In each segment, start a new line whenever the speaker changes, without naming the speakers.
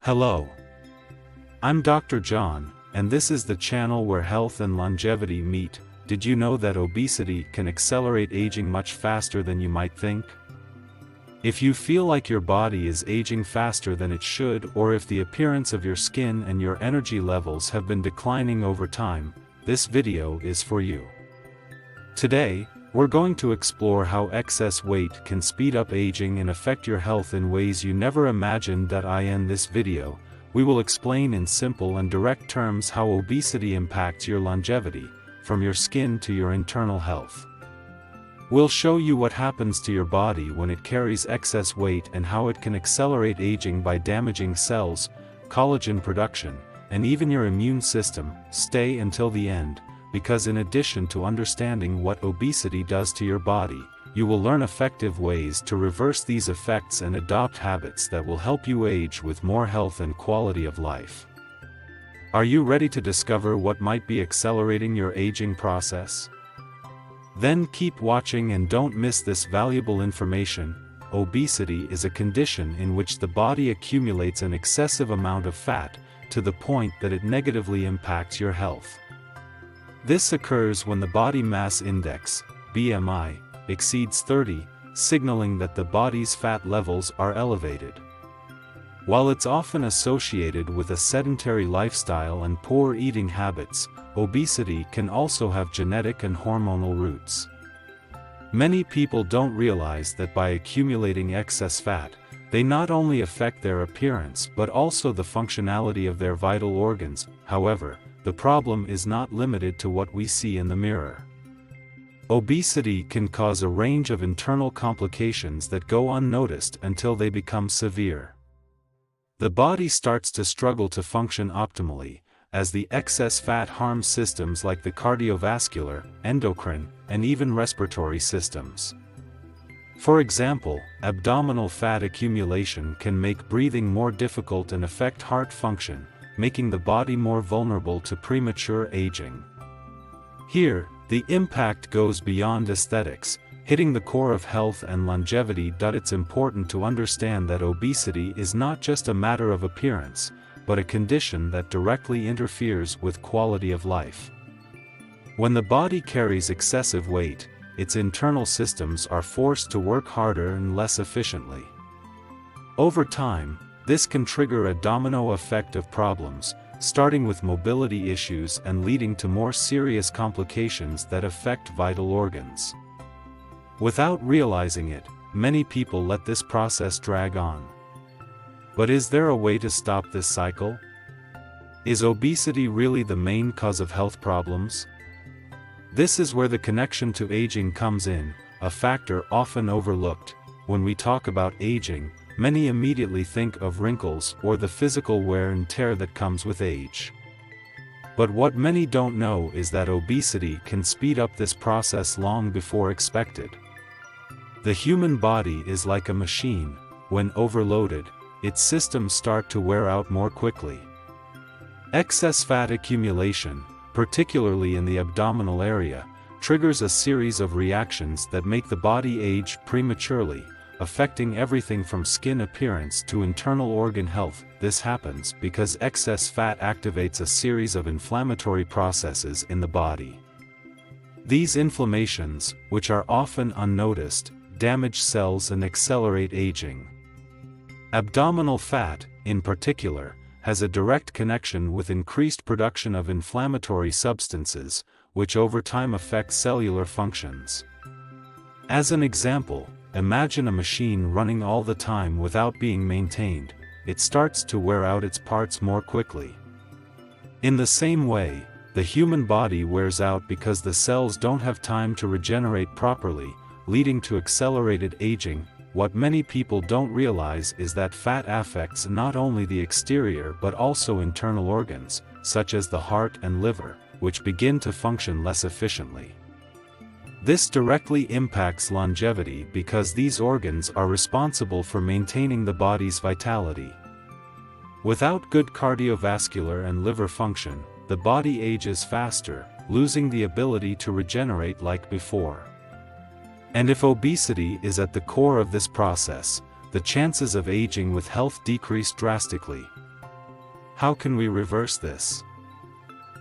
Hello. I'm Dr. John, and this is the channel where health and longevity meet. Did you know that obesity can accelerate aging much faster than you might think? If you feel like your body is aging faster than it should, or if the appearance of your skin and your energy levels have been declining over time, this video is for you. Today, we're going to explore how excess weight can speed up aging and affect your health in ways you never imagined. In this video, we will explain in simple and direct terms how obesity impacts your longevity, from your skin to your internal health. We'll show you what happens to your body when it carries excess weight and how it can accelerate aging by damaging cells, collagen production, and even your immune system. Stay until the end, because in addition to understanding what obesity does to your body, you will learn effective ways to reverse these effects and adopt habits that will help you age with more health and quality of life. Are you ready to discover what might be accelerating your aging process? Then keep watching and don't miss this valuable information. Obesity is a condition in which the body accumulates an excessive amount of fat, to the point that it negatively impacts your health. This occurs when the body mass index, BMI, exceeds 30, signaling that the body's fat levels are elevated. While it's often associated with a sedentary lifestyle and poor eating habits, obesity can also have genetic and hormonal roots. Many people don't realize that by accumulating excess fat, they not only affect their appearance but also the functionality of their vital organs. However, the problem is not limited to what we see in the mirror. Obesity can cause a range of internal complications that go unnoticed until they become severe. The body starts to struggle to function optimally, as the excess fat harms systems like the cardiovascular, endocrine, and even respiratory systems. For example, abdominal fat accumulation can make breathing more difficult and affect heart function, making the body more vulnerable to premature aging. Here, the impact goes beyond aesthetics, hitting the core of health and longevity. It's important to understand that obesity is not just a matter of appearance, but a condition that directly interferes with quality of life. When the body carries excessive weight, its internal systems are forced to work harder and less efficiently. Over time, this can trigger a domino effect of problems, starting with mobility issues and leading to more serious complications that affect vital organs. Without realizing it, many people let this process drag on. But is there a way to stop this cycle? Is obesity really the main cause of health problems? This is where the connection to aging comes in, a factor often overlooked. When we talk about aging, many immediately think of wrinkles or the physical wear and tear that comes with age. But what many don't know is that obesity can speed up this process long before expected. The human body is like a machine. When overloaded, its systems start to wear out more quickly. Excess fat accumulation, particularly in the abdominal area, triggers a series of reactions that make the body age prematurely, affecting everything from skin appearance to internal organ health. This happens because excess fat activates a series of inflammatory processes in the body. These inflammations, which are often unnoticed, damage cells and accelerate aging. Abdominal fat, in particular, has a direct connection with increased production of inflammatory substances, which over time affect cellular functions. As an example, imagine a machine running all the time without being maintained. It starts to wear out its parts more quickly. In the same way, the human body wears out because the cells don't have time to regenerate properly, leading to accelerated aging. What many people don't realize is that fat affects not only the exterior but also internal organs, such as the heart and liver, which begin to function less efficiently. This directly impacts longevity because these organs are responsible for maintaining the body's vitality. Without good cardiovascular and liver function, the body ages faster, losing the ability to regenerate like before. And if obesity is at the core of this process, the chances of aging with health decrease drastically. How can we reverse this?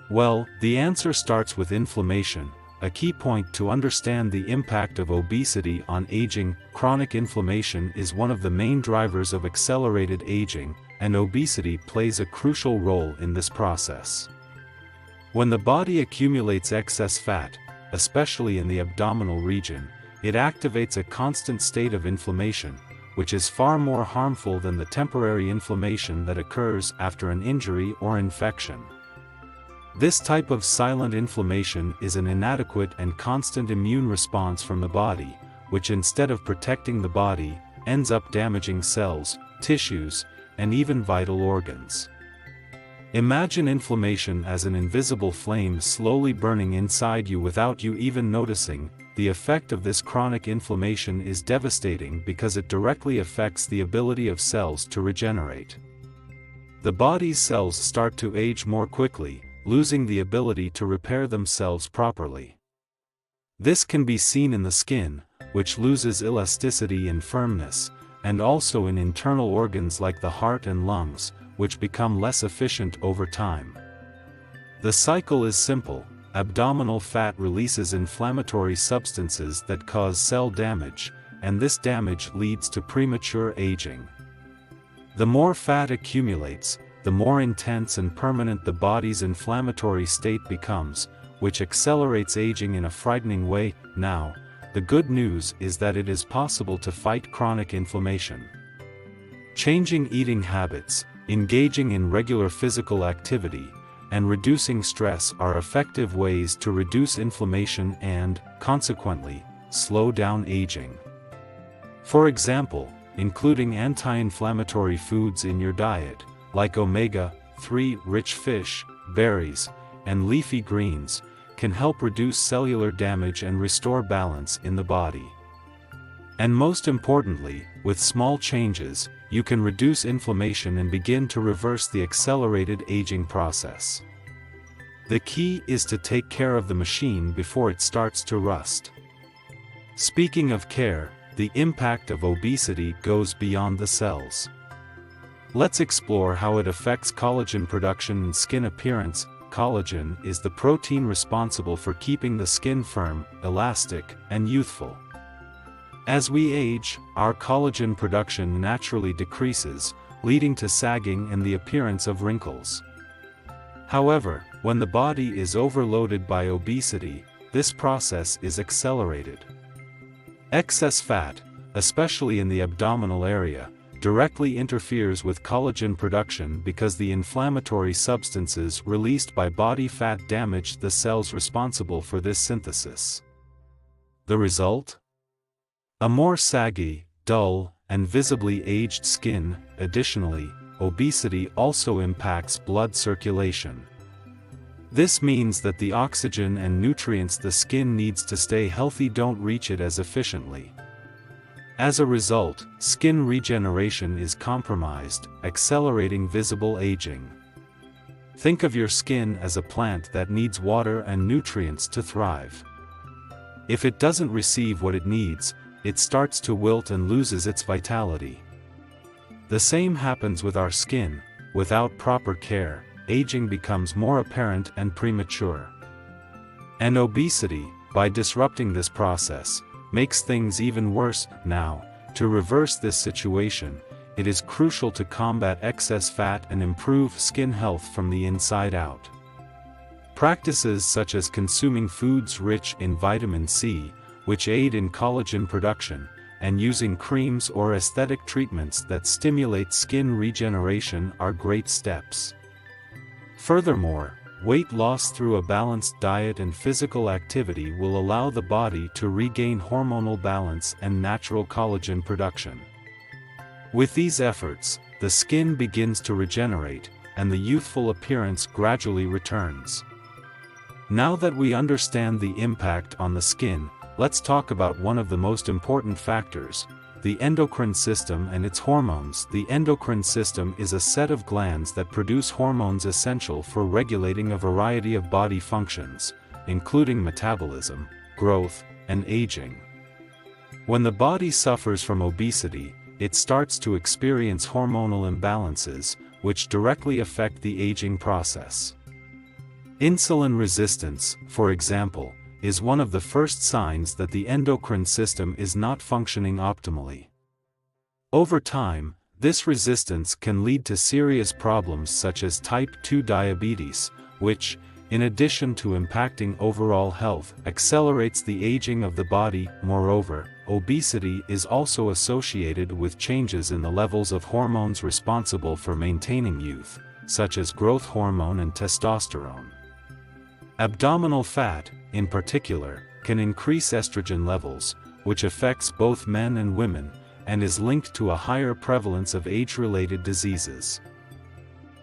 Well, the answer starts with inflammation. A key point to understand the impact of obesity on aging. Chronic inflammation is one of the main drivers of accelerated aging, and obesity plays a crucial role in this process. When the body accumulates excess fat, especially in the abdominal region, it activates a constant state of inflammation, which is far more harmful than the temporary inflammation that occurs after an injury or infection. This type of silent inflammation is an inadequate and constant immune response from the body, which instead of protecting the body, ends up damaging cells, tissues, and even vital organs. Imagine inflammation as an invisible flame slowly burning inside you without you even noticing. The effect of this chronic inflammation is devastating because it directly affects the ability of cells to regenerate. The body's cells start to age more quickly, losing the ability to repair themselves properly. This can be seen in the skin, which loses elasticity and firmness, and also in internal organs like the heart and lungs, which become less efficient over time. The cycle is simple. Abdominal fat releases inflammatory substances that cause cell damage, and this damage leads to premature aging. The more fat accumulates, the more intense and permanent the body's inflammatory state becomes, which accelerates aging in a frightening way. Now, the good news is that it is possible to fight chronic inflammation. Changing eating habits, engaging in regular physical activity, and reducing stress are effective ways to reduce inflammation and, consequently, slow down aging. For example, including anti-inflammatory foods in your diet, like omega-3 rich fish, berries, and leafy greens, can help reduce cellular damage and restore balance in the body. And most importantly, with small changes, you can reduce inflammation and begin to reverse the accelerated aging process. The key is to take care of the machine before it starts to rust. Speaking of care, the impact of obesity goes beyond the cells. Let's explore how it affects collagen production and skin appearance. Collagen is the protein responsible for keeping the skin firm, elastic, and youthful. As we age, our collagen production naturally decreases, leading to sagging and the appearance of wrinkles. However, when the body is overloaded by obesity, this process is accelerated. Excess fat, especially in the abdominal area, directly interferes with collagen production because the inflammatory substances released by body fat damage the cells responsible for this synthesis. The result? A more saggy, dull, and visibly aged skin. Additionally, obesity also impacts blood circulation. This means that the oxygen and nutrients the skin needs to stay healthy don't reach it as efficiently. As a result, skin regeneration is compromised, accelerating visible aging. Think of your skin as a plant that needs water and nutrients to thrive. If it doesn't receive what it needs, it starts to wilt and loses its vitality. The same happens with our skin. Without proper care, aging becomes more apparent and premature. And obesity, by disrupting this process, makes things even worse. Now, to reverse this situation, it is crucial to combat excess fat and improve skin health from the inside out. Practices such as consuming foods rich in vitamin C, which aid in collagen production, and using creams or aesthetic treatments that stimulate skin regeneration are great steps. Furthermore, weight loss through a balanced diet and physical activity will allow the body to regain hormonal balance and natural collagen production. With these efforts, the skin begins to regenerate, and the youthful appearance gradually returns. Now that we understand the impact on the skin, let's talk about one of the most important factors, the endocrine system and its hormones. The endocrine system is a set of glands that produce hormones essential for regulating a variety of body functions, including metabolism, growth, and aging. When the body suffers from obesity, it starts to experience hormonal imbalances, which directly affect the aging process. Insulin resistance, for example, is one of the first signs that the endocrine system is not functioning optimally. Over time, this resistance can lead to serious problems such as type 2 diabetes, which, in addition to impacting overall health, accelerates the aging of the body. Moreover, obesity is also associated with changes in the levels of hormones responsible for maintaining youth, such as growth hormone and testosterone. Abdominal fat, in particular, can increase estrogen levels, which affects both men and women, and is linked to a higher prevalence of age-related diseases.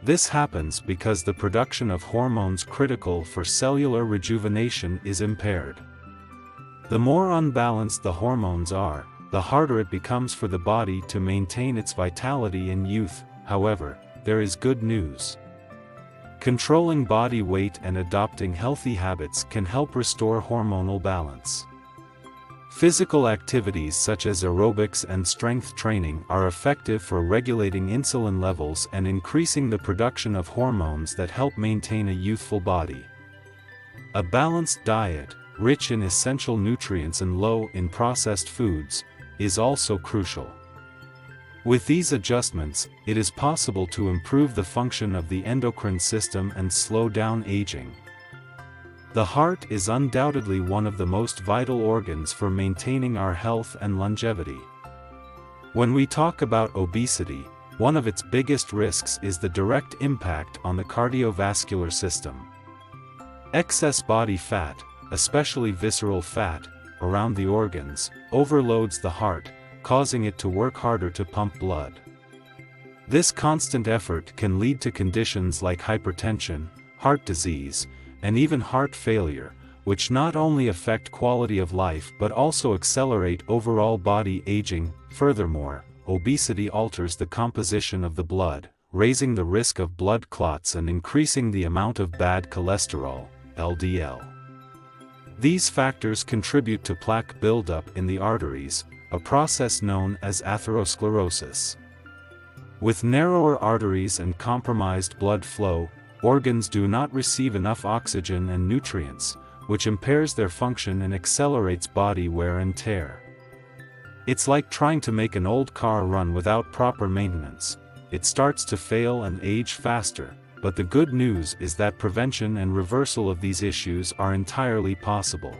This happens because the production of hormones critical for cellular rejuvenation is impaired. The more unbalanced the hormones are, the harder it becomes for the body to maintain its vitality in youth. However, there is good news. Controlling body weight and adopting healthy habits can help restore hormonal balance. Physical activities such as aerobics and strength training are effective for regulating insulin levels and increasing the production of hormones that help maintain a youthful body. A balanced diet, rich in essential nutrients and low in processed foods, is also crucial. With these adjustments, it is possible to improve the function of the endocrine system and slow down aging. The heart is undoubtedly one of the most vital organs for maintaining our health and longevity. When we talk about obesity, one of its biggest risks is the direct impact on the cardiovascular system. Excess body fat, especially visceral fat, around the organs, overloads the heart, causing it to work harder to pump blood. This constant effort can lead to conditions like hypertension, heart disease, and even heart failure, which not only affect quality of life but also accelerate overall body aging. Furthermore, obesity alters the composition of the blood, raising the risk of blood clots and increasing the amount of bad cholesterol, LDL. These factors contribute to plaque buildup in the arteries, a process known as atherosclerosis. With narrower arteries and compromised blood flow, organs do not receive enough oxygen and nutrients, which impairs their function and accelerates body wear and tear. It's like trying to make an old car run without proper maintenance. It starts to fail and age faster, but the good news is that prevention and reversal of these issues are entirely possible.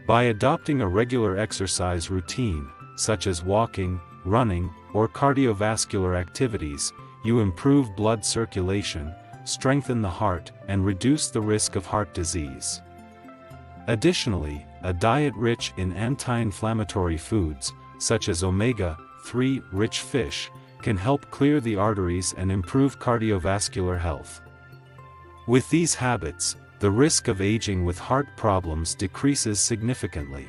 By adopting a regular exercise routine, such as walking, running, or cardiovascular activities, you improve blood circulation, strengthen the heart, and reduce the risk of heart disease. Additionally, a diet rich in anti-inflammatory foods, such as omega-3 rich fish, can help clear the arteries and improve cardiovascular health. With these habits, the risk of aging with heart problems decreases significantly.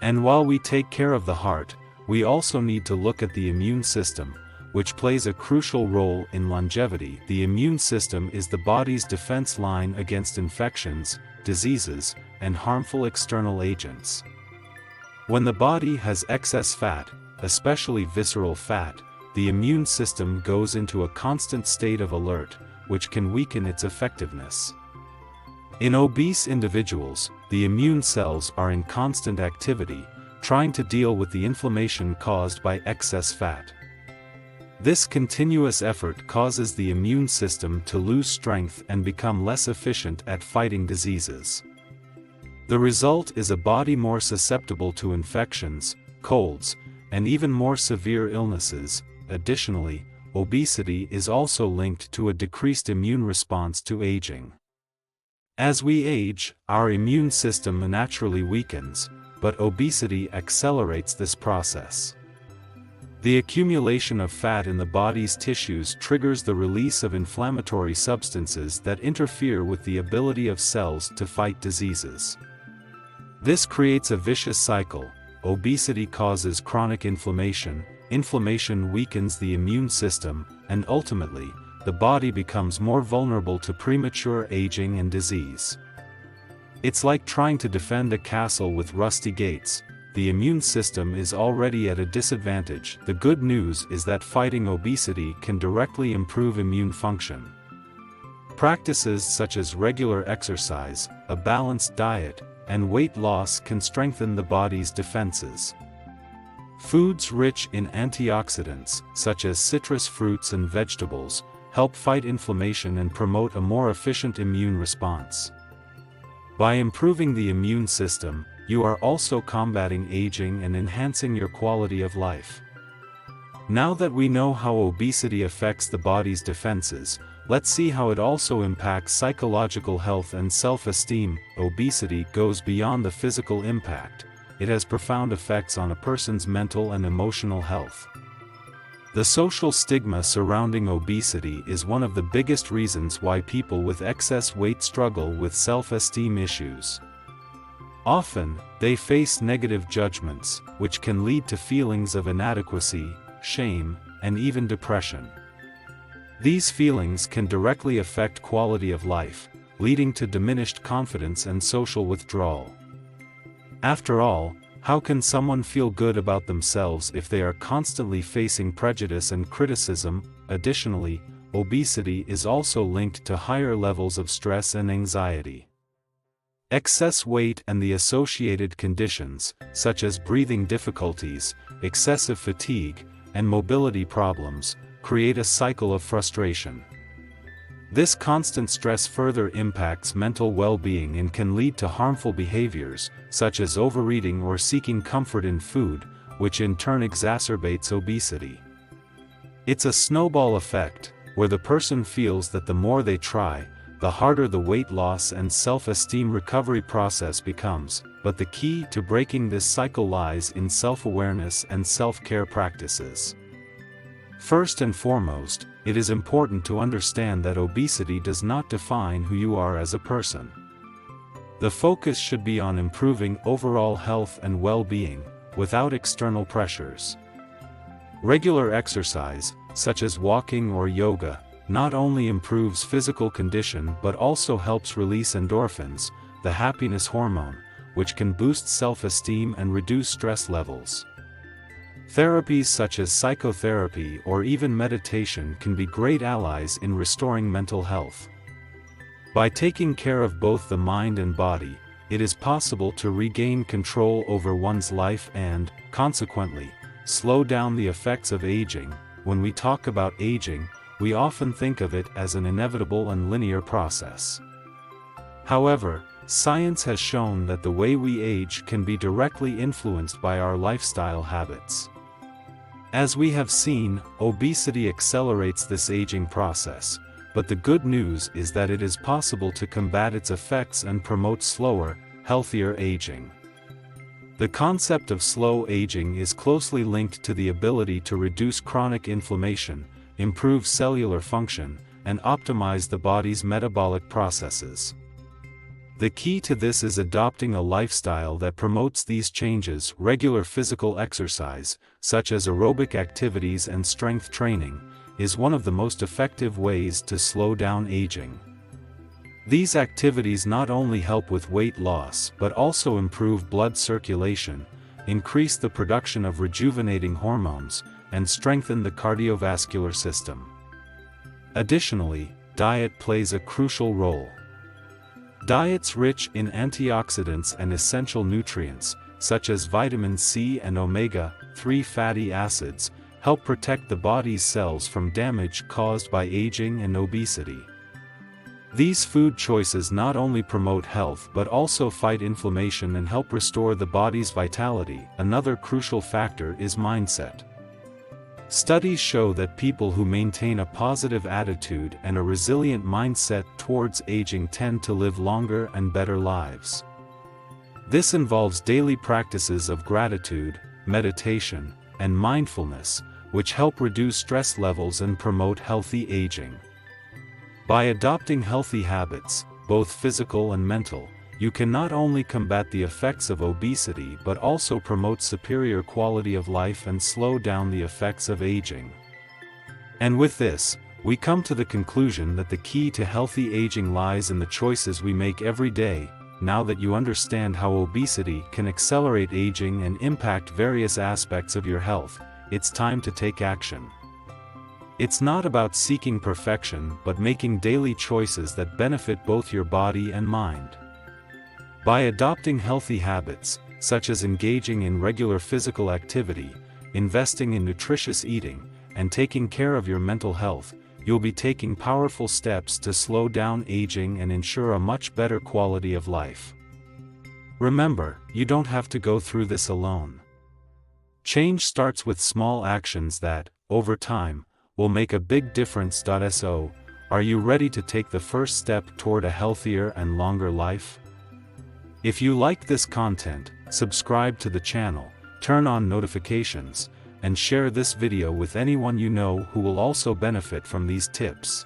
And while we take care of the heart, we also need to look at the immune system, which plays a crucial role in longevity. The immune system is the body's defense line against infections, diseases, and harmful external agents. When the body has excess fat, especially visceral fat, the immune system goes into a constant state of alert, which can weaken its effectiveness. In obese individuals, the immune cells are in constant activity, trying to deal with the inflammation caused by excess fat. This continuous effort causes the immune system to lose strength and become less efficient at fighting diseases. The result is a body more susceptible to infections, colds, and even more severe illnesses. Additionally, obesity is also linked to a decreased immune response to aging. As we age, our immune system naturally weakens, but obesity accelerates this process. The accumulation of fat in the body's tissues triggers the release of inflammatory substances that interfere with the ability of cells to fight diseases. This creates a vicious cycle. Obesity causes chronic inflammation, inflammation weakens the immune system, and ultimately, the body becomes more vulnerable to premature aging and disease. It's like trying to defend a castle with rusty gates. the immune system is already at a disadvantage. The good news is that fighting obesity can directly improve immune function. Practices such as regular exercise, a balanced diet, and weight loss can strengthen the body's defenses. Foods rich in antioxidants, such as citrus fruits and vegetables, help fight inflammation and promote a more efficient immune response. By improving the immune system, you are also combating aging and enhancing your quality of life. Now that we know how obesity affects the body's defenses, let's see how it also impacts psychological health and self-esteem. Obesity goes beyond the physical impact. It has profound effects on a person's mental and emotional health. The social stigma surrounding obesity is one of the biggest reasons why people with excess weight struggle with self-esteem issues. Often, they face negative judgments, which can lead to feelings of inadequacy, shame, and even depression. These feelings can directly affect quality of life, leading to diminished confidence and social withdrawal. After all, how can someone feel good about themselves if they are constantly facing prejudice and criticism? Additionally, obesity is also linked to higher levels of stress and anxiety. Excess weight and the associated conditions, such as breathing difficulties, excessive fatigue, and mobility problems, create a cycle of frustration. This constant stress further impacts mental well-being and can lead to harmful behaviors, such as overeating or seeking comfort in food, which in turn exacerbates obesity. It's a snowball effect, where the person feels that the more they try, the harder the weight loss and self-esteem recovery process becomes, but the key to breaking this cycle lies in self-awareness and self-care practices. First and foremost, it is important to understand that obesity does not define who you are as a person. The focus should be on improving overall health and well-being, without external pressures. Regular exercise, such as walking or yoga, not only improves physical condition but also helps release endorphins, the happiness hormone, which can boost self-esteem and reduce stress levels. Therapies such as psychotherapy or even meditation can be great allies in restoring mental health. By taking care of both the mind and body, it is possible to regain control over one's life and, consequently, slow down the effects of aging. When we talk about aging, we often think of it as an inevitable and linear process. However, science has shown that the way we age can be directly influenced by our lifestyle habits. As we have seen, obesity accelerates this aging process, but the good news is that it is possible to combat its effects and promote slower, healthier aging. The concept of slow aging is closely linked to the ability to reduce chronic inflammation, improve cellular function, and optimize the body's metabolic processes. The key to this is adopting a lifestyle that promotes these changes. Regular physical exercise, such as aerobic activities and strength training, is one of the most effective ways to slow down aging. These activities not only help with weight loss but also improve blood circulation, increase the production of rejuvenating hormones, and strengthen the cardiovascular system. Additionally, diet plays a crucial role. Diets rich in antioxidants and essential nutrients, such as vitamin C and omega-3 fatty acids, help protect the body's cells from damage caused by aging and obesity. These food choices not only promote health but also fight inflammation and help restore the body's vitality. Another crucial factor is mindset. Studies show that people who maintain a positive attitude and a resilient mindset towards aging tend to live longer and better lives. This involves daily practices of gratitude, meditation, and mindfulness, which help reduce stress levels and promote healthy aging. By adopting healthy habits, both physical and mental, you can not only combat the effects of obesity but also promote superior quality of life and slow down the effects of aging. And with this, we come to the conclusion that the key to healthy aging lies in the choices we make every day. now that you understand how obesity can accelerate aging and impact various aspects of your health, it's time to take action. It's not about seeking perfection but making daily choices that benefit both your body and mind. By adopting healthy habits, such as engaging in regular physical activity, investing in nutritious eating, and taking care of your mental health, you'll be taking powerful steps to slow down aging and ensure a much better quality of life. Remember, you don't have to go through this alone. Change starts with small actions that, over time, will make a big difference. So, are you ready to take the first step toward a healthier and longer life? If you like this content, subscribe to the channel, turn on notifications, and share this video with anyone you know who will also benefit from these tips.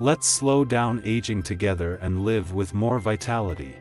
Let's slow down aging together and live with more vitality.